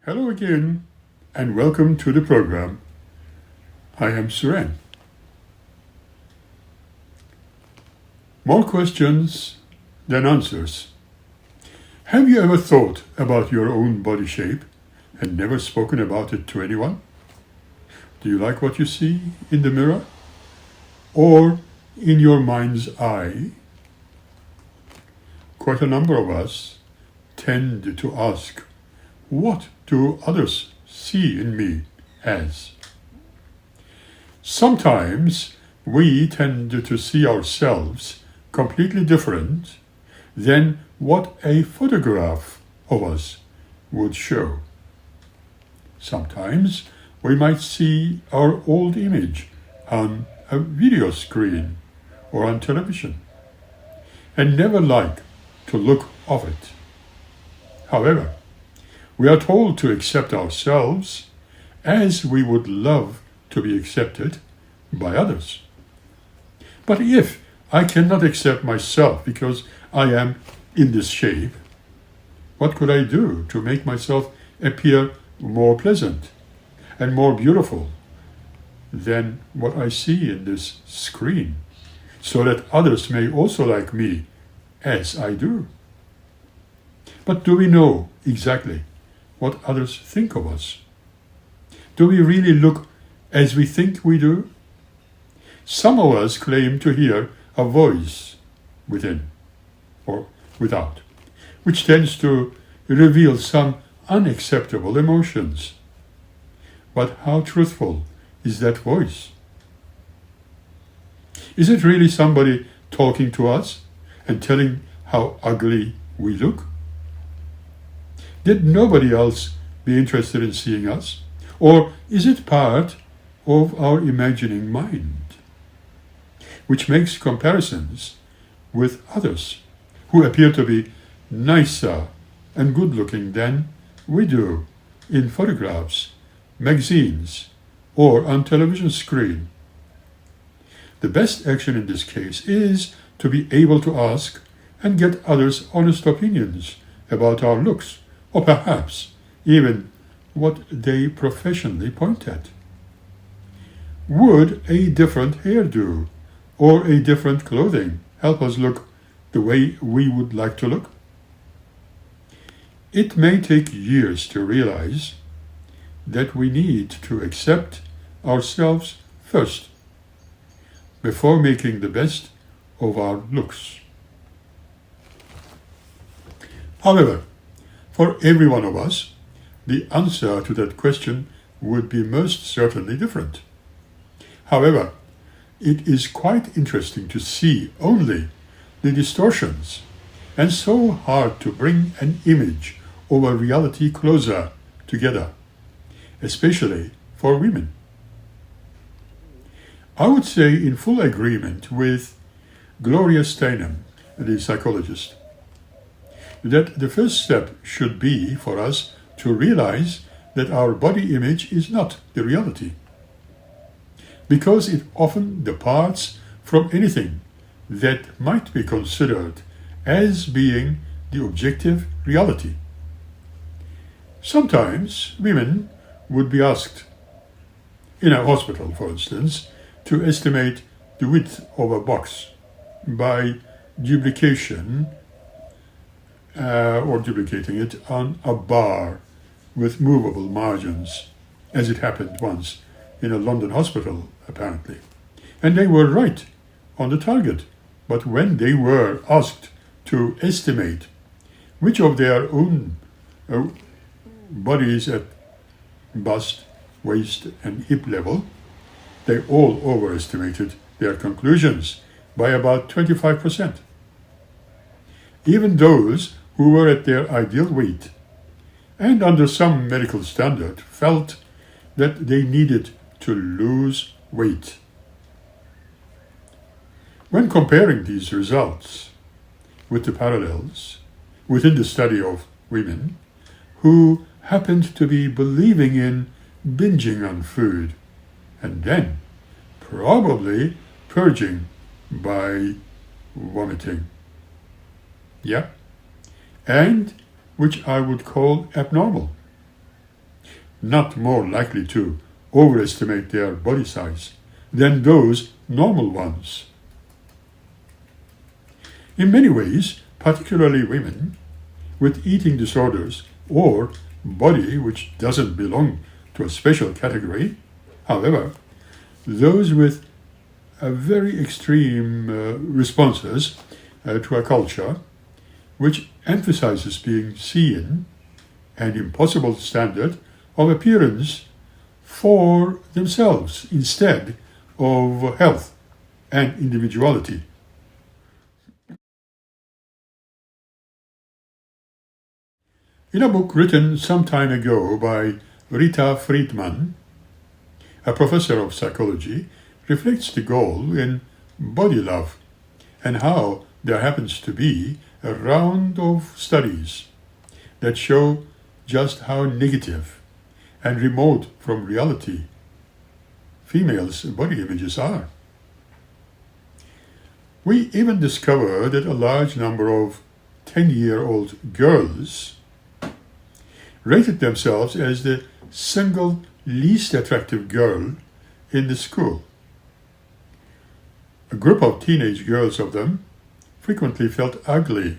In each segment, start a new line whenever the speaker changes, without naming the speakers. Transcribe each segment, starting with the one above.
Hello again, and welcome to the program. I am Suren. More questions than answers. Have you ever thought about your own body shape and never spoken about it to anyone? Do you like what you see in the mirror or in your mind's eye? Quite a number of us tend to ask, what do others see in me as? Sometimes we tend to see ourselves completely different than what a photograph of us would show. Sometimes we might see our old image on a video screen or on television and never like to look of it. However, we are told to accept ourselves as we would love to be accepted by others. But if I cannot accept myself because I am in this shape, what could I do to make myself appear more pleasant and more beautiful than what I see in this screen, so that others may also like me as I do? But do we know exactly what others think of us? Do we really look as we think we do? Some of us claim to hear a voice within or without, which tends to reveal some unacceptable emotions. But how truthful is that voice? Is it really somebody talking to us and telling how ugly we look? Did nobody else be interested in seeing us? Or is it part of our imagining mind, which makes comparisons with others who appear to be nicer and good-looking than we do in photographs, magazines, or on television screen? The best action in this case is to be able to ask and get others' honest opinions about our looks, or perhaps even what they professionally point at. Would a different hairdo or a different clothing help us look the way we would like to look? It may take years to realize that we need to accept ourselves first before making the best of our looks. However, for every one of us, the answer to that question would be most certainly different. However, it is quite interesting to see only the distortions, and so hard to bring an image of a reality closer together, especially for women. I would say in full agreement with Gloria Steinem, the psychologist, that the first step should be for us to realize that our body image is not the reality, because it often departs from anything that might be considered as being the objective reality. Sometimes women would be asked, in a hospital for instance, to estimate the width of a box by duplication or duplicating it on a bar with movable margins, as it happened once in a London hospital, apparently. And they were right on the target. But when they were asked to estimate which of their own bodies at bust waist and hip level, they all overestimated their conclusions by about 25%. Even those who were at their ideal weight and under some medical standard felt that they needed to lose weight. When comparing these results with the parallels within the study of women who happened to be believing in binging on food and then probably purging by vomiting. Yeah, and which I would call abnormal. Not more likely to overestimate their body size than those normal ones. In many ways, particularly women with eating disorders or body which doesn't belong to a special category, however, those with very extreme responses to a culture which emphasizes being seen an impossible standard of appearance for themselves instead of health and individuality. In a book written some time ago by Rita Friedman, a professor of psychology, reflects the goal in body love and how there happens to be a round of studies that show just how negative and remote from reality females' body images are. We even discover that a large number of 10-year-old girls rated themselves as the single least attractive girl in the school. A group of teenage girls of them frequently felt ugly,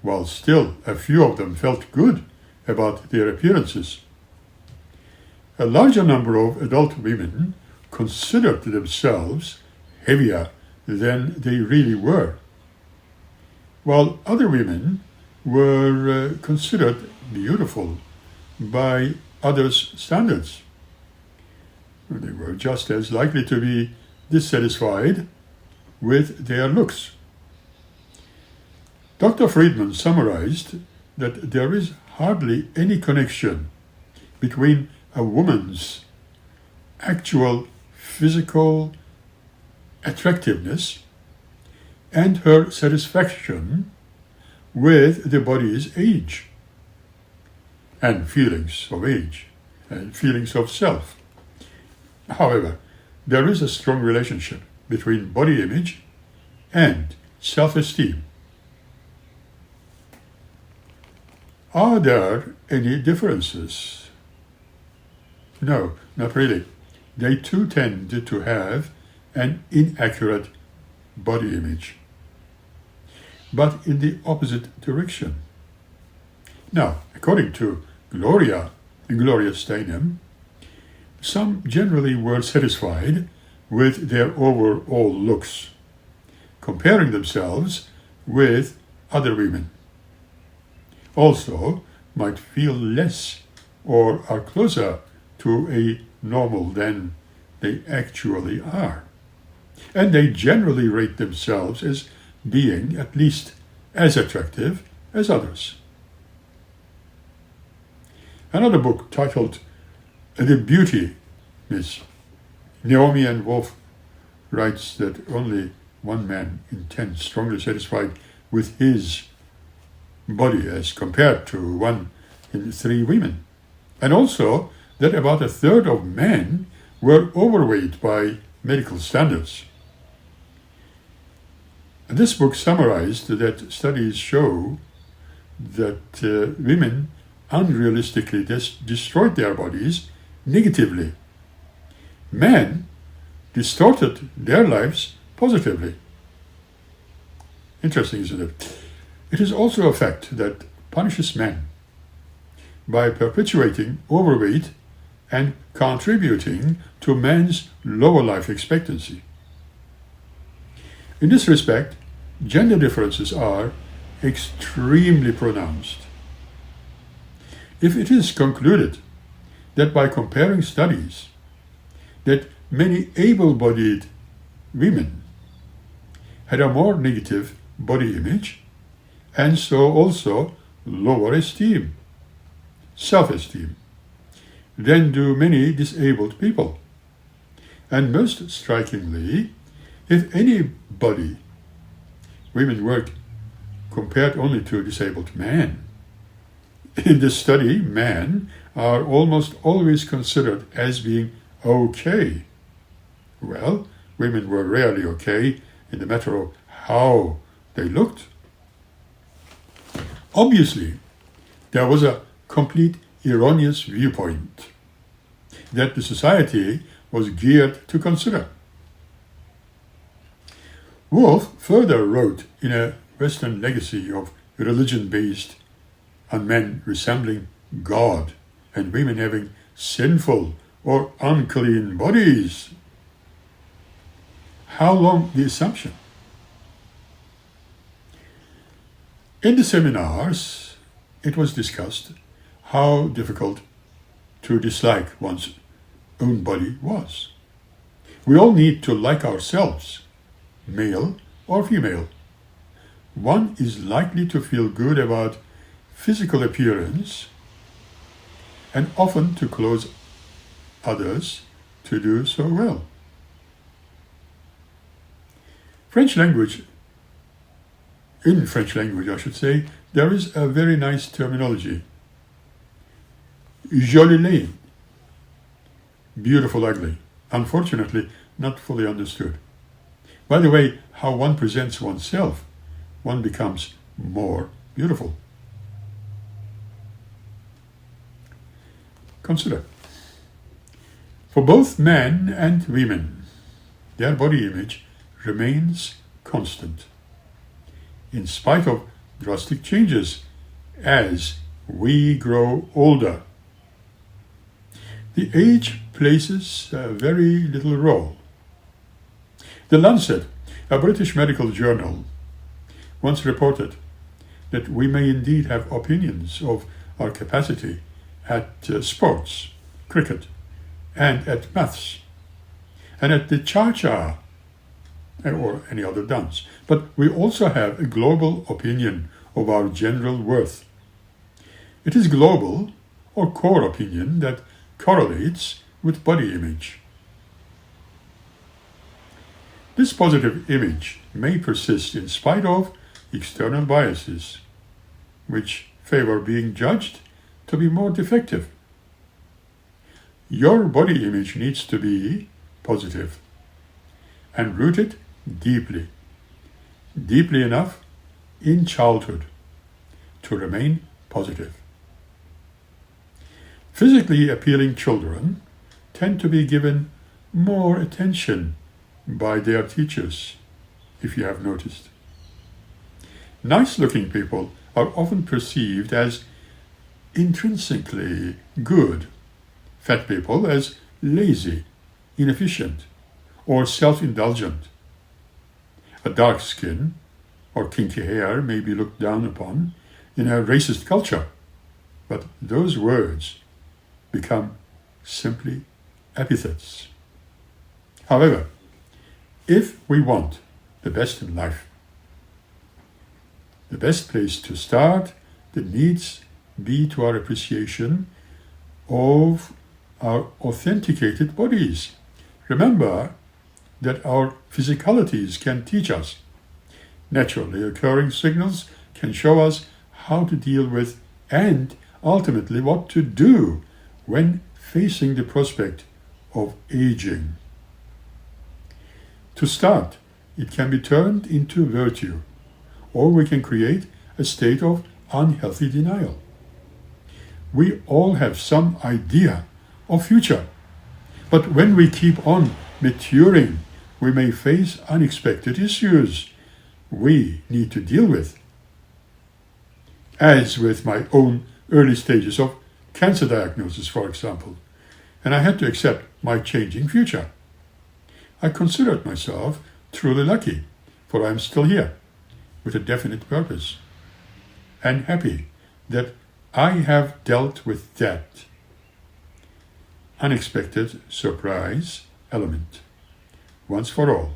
while still a few of them felt good about their appearances. A larger number of adult women considered themselves heavier than they really were, while other women were considered beautiful by others' standards. They were just as likely to be dissatisfied with their looks. Dr. Friedman summarized that there is hardly any connection between a woman's actual physical attractiveness and her satisfaction with the body's age and feelings of age and feelings of self. However, there is a strong relationship between body image and self-esteem. Are there any differences? No, not really. They too tend to have an inaccurate body image, but in the opposite direction. Now, according to Gloria Steinem, some generally were satisfied with their overall looks, comparing themselves with other women. Also, might feel less or are closer to a normal than they actually are. And they generally rate themselves as being at least as attractive as others. Another book titled The Beauty Myth. Naomi and Wolf writes that only one man in 10 strongly satisfied with his body as compared to 1 in 3 women. And also that about a third of men were overweight by medical standards. This book summarized that studies show that women unrealistically destroyed their bodies negatively. Men distorted their lives positively. Interesting, isn't it? It is also a fact that punishes men by perpetuating overweight and contributing to men's lower life expectancy. In this respect, gender differences are extremely pronounced. If it is concluded that by comparing studies, that many able-bodied women had a more negative body image and so also lower esteem, self-esteem, than do many disabled people. And most strikingly, if anybody, women were compared only to a disabled man. In the study, men are almost always considered as being okay. Well, women were rarely okay in the matter of how they looked. Obviously, there was a complete erroneous viewpoint that the society was geared to consider. Wolff further wrote in a Western legacy of religion based on men resembling God and women having sinful or unclean bodies. How long the assumption? In the seminars, it was discussed how difficult to dislike one's own body was. We all need to like ourselves, male or female. One is likely to feel good about physical appearance and often to cause others to do so well. In French language, I should say, there is a very nice terminology. Jolie laid, beautiful ugly, unfortunately not fully understood. By the way, how one presents oneself, one becomes more beautiful. Consider, for both men and women, their body image remains constant, in spite of drastic changes as we grow older. The age plays very little role. The Lancet, a British medical journal, once reported that we may indeed have opinions of our capacity at sports, cricket, and at maths, and at the cha-cha, or any other dance. But we also have a global opinion of our general worth. It is global or core opinion that correlates with body image. This positive image may persist in spite of external biases, which favor being judged to be more defective. Your body image needs to be positive and rooted deeply enough in childhood to remain positive. Physically appealing children tend to be given more attention by their teachers, if you have noticed. Nice-looking people are often perceived as intrinsically good, fat people as lazy, inefficient, or self-indulgent. A dark skin or kinky hair may be looked down upon in a racist culture, but those words become simply epithets. However, if we want the best in life, the best place to start needs be to our appreciation of our authenticated bodies. Remember that our physicalities can teach us. Naturally occurring signals can show us how to deal with and ultimately what to do when facing the prospect of aging. To start, it can be turned into virtue, or we can create a state of unhealthy denial. We all have some idea of future, but when we keep on maturing, we may face unexpected issues we need to deal with. As with my own early stages of cancer diagnosis, for example, and I had to accept my changing future. I considered myself truly lucky, for I am still here with a definite purpose, and happy that I have dealt with that. unexpected surprise element, once for all.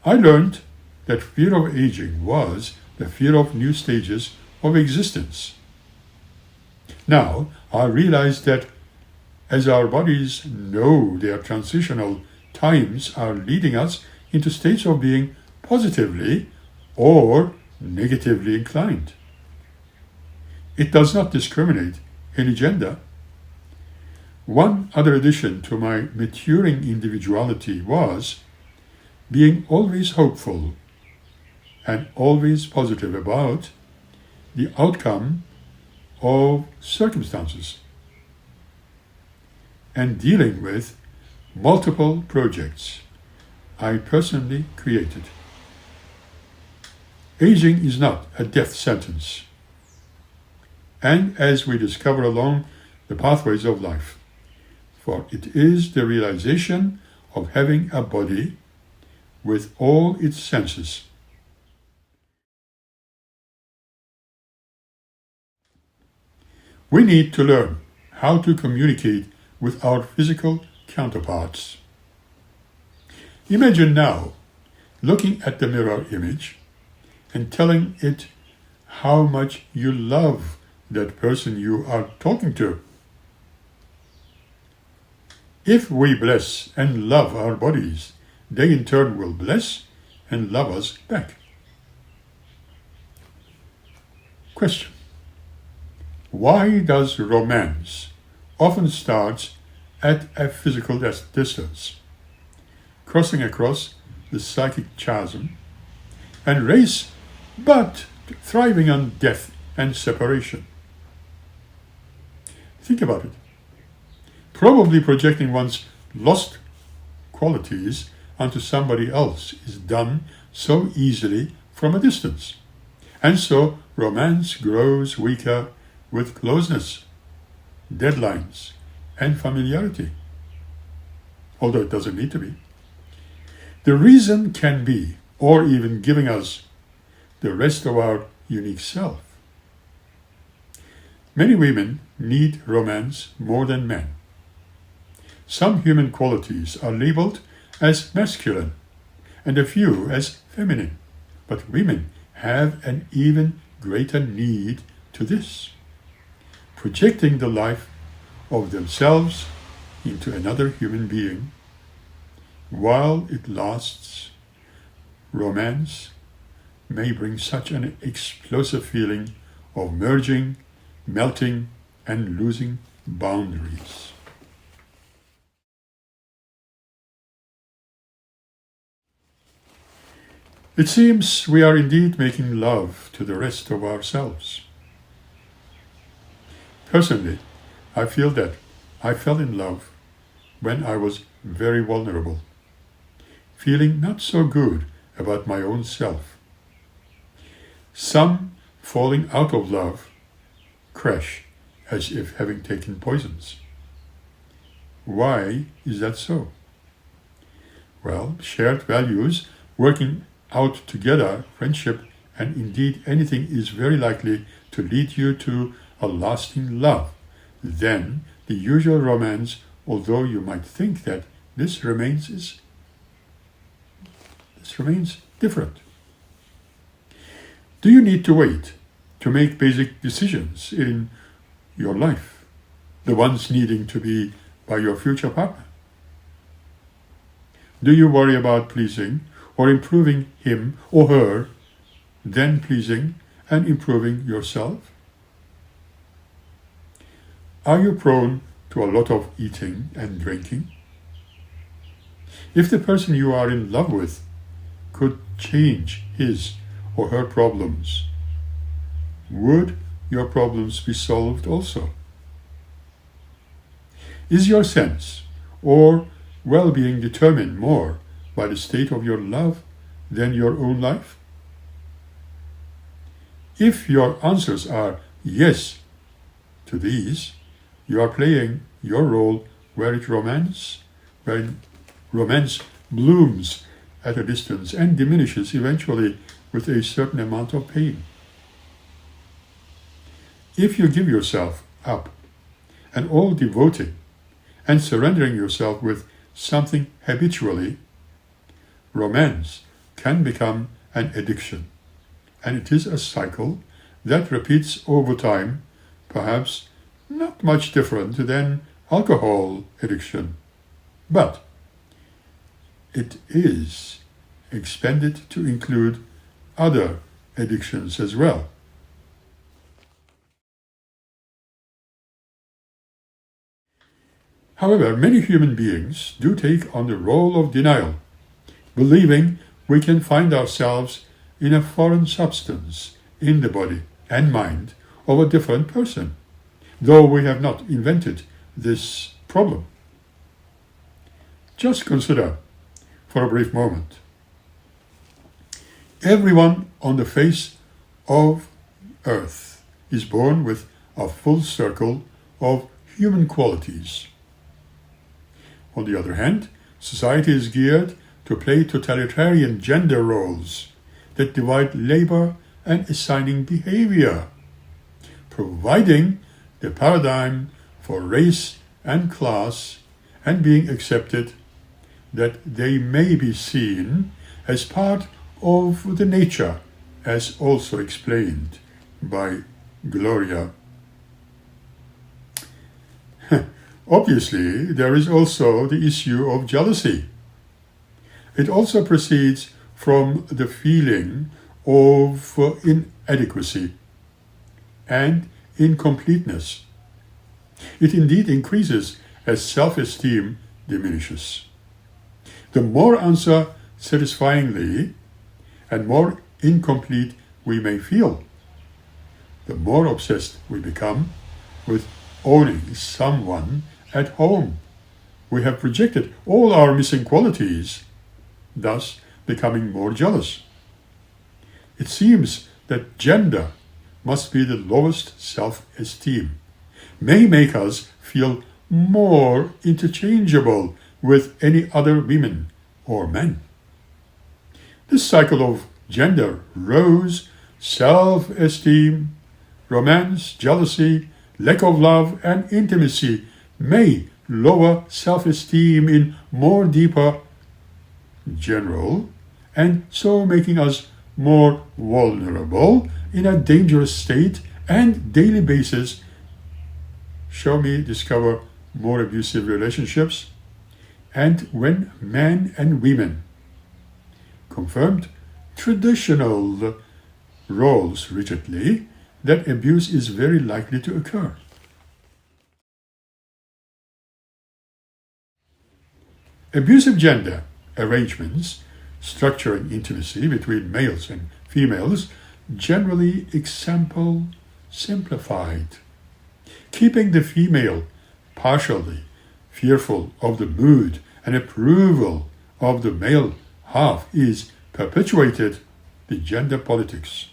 I learned that fear of aging was the fear of new stages of existence. Now, I realize that as our bodies know their transitional times are leading us into states of being positively or negatively inclined. It does not discriminate any gender. One other addition to my maturing individuality was being always hopeful and always positive about the outcome of circumstances and dealing with multiple projects I personally created. Aging is not a death sentence, and as we discover along the pathways of life, for it is the realization of having a body with all its senses. We need to learn how to communicate with our physical counterparts. Imagine now looking at the mirror image and telling it how much you love that person you are talking to. If we bless and love our bodies, they in turn will bless and love us back. Question: why does romance often start at a physical distance, crossing across the psychic chasm, and race but thriving on death and separation? Think about it. Probably projecting one's lost qualities onto somebody else is done so easily from a distance. And so romance grows weaker with closeness, deadlines, and familiarity. Although it doesn't need to be. The reason can be, or even giving us, the rest of our unique self. Many women need romance more than men. Some human qualities are labeled as masculine and a few as feminine, but women have an even greater need to this, projecting the life of themselves into another human being. While it lasts, romance may bring such an explosive feeling of merging, melting, and losing boundaries. It seems we are indeed making love to the rest of ourselves. Personally, I feel that I fell in love when I was very vulnerable, feeling not so good about my own self. Some falling out of love crash as if having taken poisons. Why is that so? Well, shared values, working out together, friendship, and indeed anything is very likely to lead you to a lasting love. Then the usual romance, although you might think that this remains different. Do you need to wait to make basic decisions in your life, the ones needing to be by your future partner? Do you worry about pleasing or improving him or her, then pleasing and improving yourself? Are you prone to a lot of eating and drinking? If the person you are in love with could change his or her problems, would your problems be solved also? Is your sense or well-being determined more by the state of your love than your own life? If your answers are yes to these, you are playing your role where romance blooms at a distance and diminishes eventually with a certain amount of pain. If you give yourself up and all devoting and surrendering yourself with something habitually, romance can become an addiction. And it is a cycle that repeats over time, perhaps not much different than alcohol addiction. But it is expanded to include other addictions as well. However, many human beings do take on the role of denial, believing we can find ourselves in a foreign substance in the body and mind of a different person, though we have not invented this problem. Just consider for a brief moment. Everyone on the face of earth is born with a full circle of human qualities. On the other hand, society is geared to play totalitarian gender roles that divide labor and assigning behavior, providing the paradigm for race and class, and being accepted that they may be seen as part of the nature, as also explained by Gloria. Obviously, there is also the issue of jealousy. It also proceeds from the feeling of inadequacy and incompleteness. It indeed increases as self-esteem diminishes. The more unsatisfyingly and more incomplete we may feel, the more obsessed we become with owning someone at home. We have projected all our missing qualities, thus becoming more jealous. It seems that gender must be the lowest self-esteem, may make us feel more interchangeable with any other women or men. This cycle of gender roles, self-esteem, romance, jealousy, lack of love, and intimacy may lower self-esteem in more deeper general, and so making us more vulnerable in a dangerous state and daily basis. Shall we discover more abusive relationships? And when men and women confirmed traditional roles rigidly, that abuse is very likely to occur. Abusive gender arrangements structuring intimacy between males and females generally example simplified, keeping the female partially fearful of the mood and approval of the male half is perpetuated the gender politics.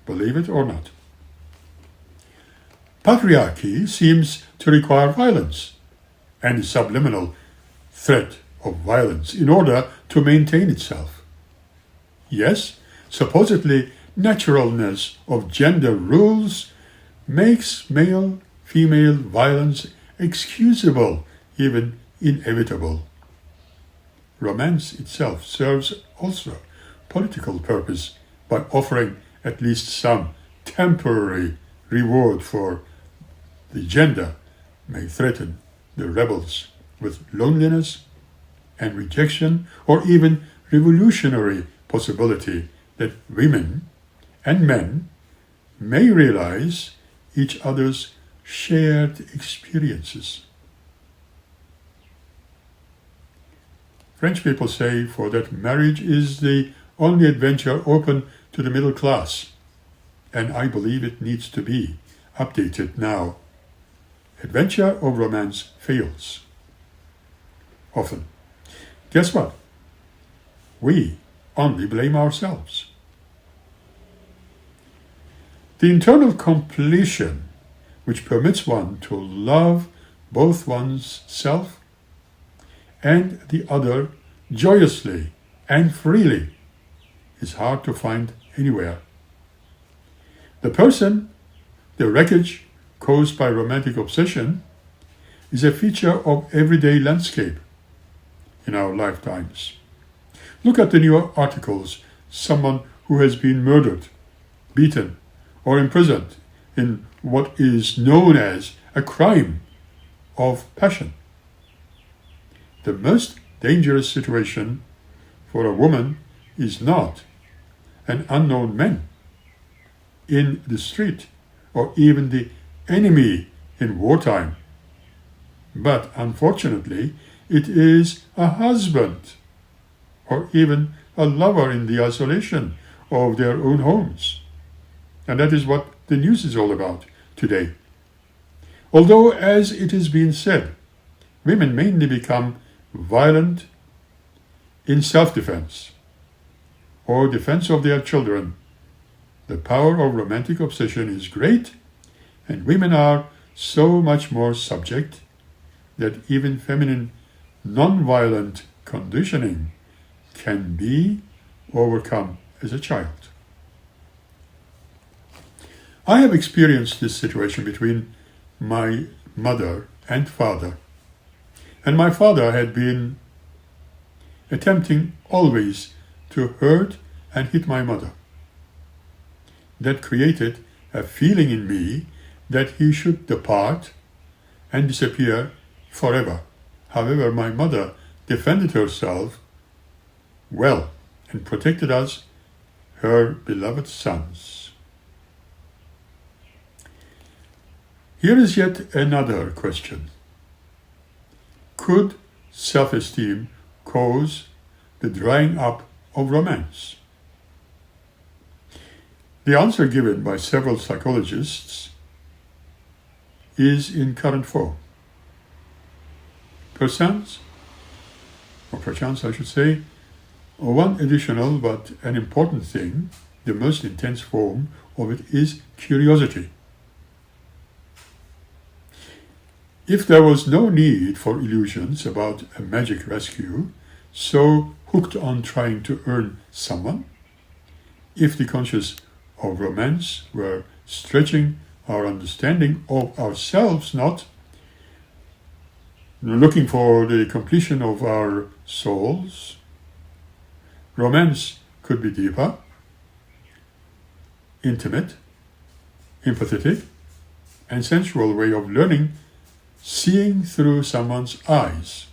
Believe it or not. Patriarchy seems to require violence and subliminal threat of violence in order to maintain itself. Yes, supposedly naturalness of gender rules makes male-female violence excusable, even inevitable. Romance itself serves also political purpose by offering at least some temporary reward for the gender may threaten the rebels with loneliness and rejection, or even revolutionary possibility that women and men may realize each other's shared experiences. French people say for that marriage is the only adventure open to the middle class, and I believe it needs to be updated now. Adventure of romance fails often. Guess what? We only blame ourselves. The internal completion which permits one to love both one's self and the other joyously and freely is hard to find anywhere. The wreckage caused by romantic obsession is a feature of everyday landscape in our lifetimes. Look at the new articles, someone who has been murdered, beaten, or imprisoned in what is known as a crime of passion. The most dangerous situation for a woman is not an unknown man in the street or even the enemy in wartime, but unfortunately it is a husband or even a lover in the isolation of their own homes. And that is what the news is all about today. Although, as it has been said, women mainly become violent in self-defense or defense of their children, the power of romantic obsession is great, and women are so much more subject that even feminine non-violent conditioning can be overcome as a child. I have experienced this situation between my mother and father, and my father had been attempting always to hurt and hit my mother. That created a feeling in me that he should depart and disappear forever. However, my mother defended herself well and protected us, her beloved sons. Here is yet another question. Could self-esteem cause the drying up of romance? The answer given by several psychologists is in current form. Perchance I should say, one additional but an important thing, the most intense form of it is curiosity. If there was no need for illusions about a magic rescue, so hooked on trying to earn someone, if the conscious of romance were stretching our understanding of ourselves, not looking for the completion of our souls, romance could be deeper, intimate, empathetic, and sensual way of learning, seeing through someone's eyes,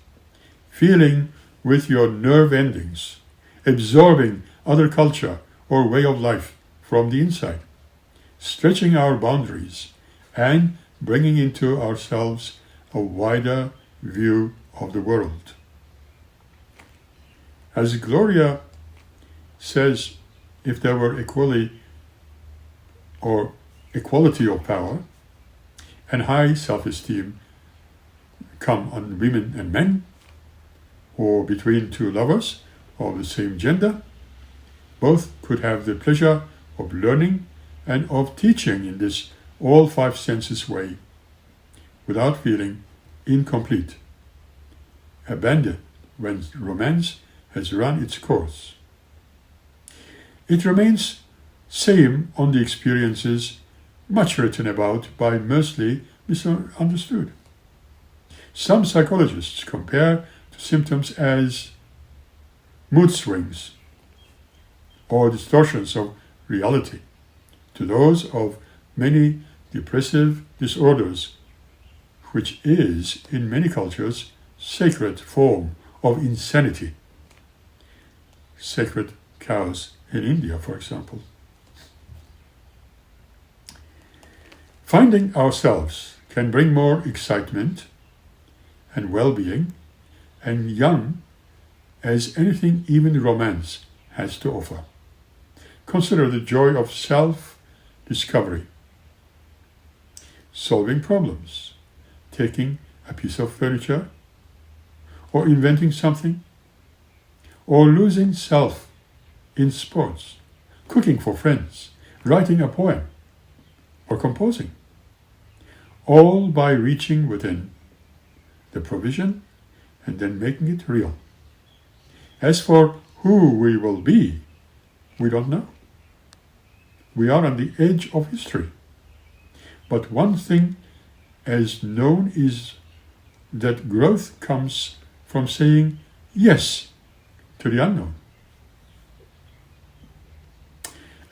feeling with your nerve endings, absorbing other culture or way of life from the inside, stretching our boundaries and bringing into ourselves a wider view of the world. As Gloria says, if there were equality of power and high self-esteem come on women and men, or between two lovers of the same gender, both could have the pleasure of learning and of teaching in this all five senses way, without feeling incomplete, abandoned when romance has run its course. It remains same on the experiences much written about by mostly misunderstood. Some psychologists compare the symptoms as mood swings or distortions of reality to those of many depressive disorders, which is, in many cultures, sacred form of insanity. Sacred cows in India, for example. Finding ourselves can bring more excitement and well-being and young as anything, even romance, has to offer. Consider the joy of self-discovery, solving problems, taking a piece of furniture, or inventing something, or losing self in sports, cooking for friends, writing a poem, or composing, all by reaching within the provision and then making it real. As for who we will be, we don't know. We are on the edge of history. But one thing as known is that growth comes from saying yes to the unknown.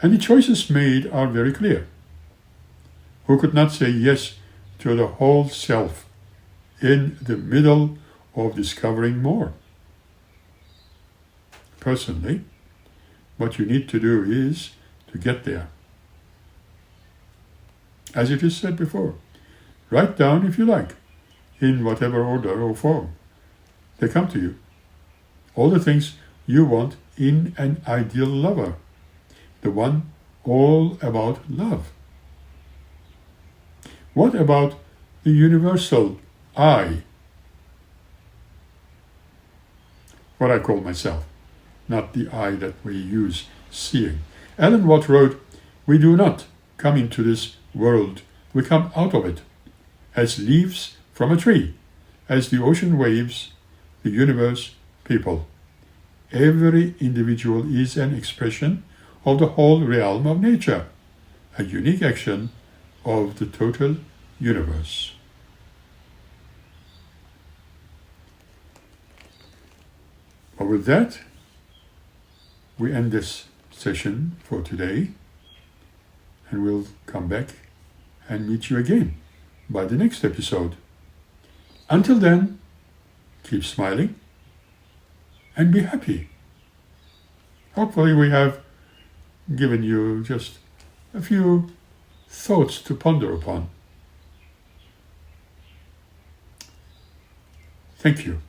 And the choices made are very clear. Who could not say yes to the whole self in the middle of discovering more? Personally, what you need to do is to get there. As it is said before, write down, if you like, in whatever order or form they come to you, all the things you want in an ideal lover, the one all about love. What about the universal I? What I call myself, not the I that we use seeing. Ellen Watt wrote, "We do not come into this world, we come out of it, as leaves from a tree, as the ocean waves, the universe people. Every individual is an expression of the whole realm of nature, a unique action of the total universe." But with that, we end this session for today, and we'll come back and meet you again by the next episode. Until then, keep smiling and be happy. Hopefully we have given you just a few thoughts to ponder upon. Thank you.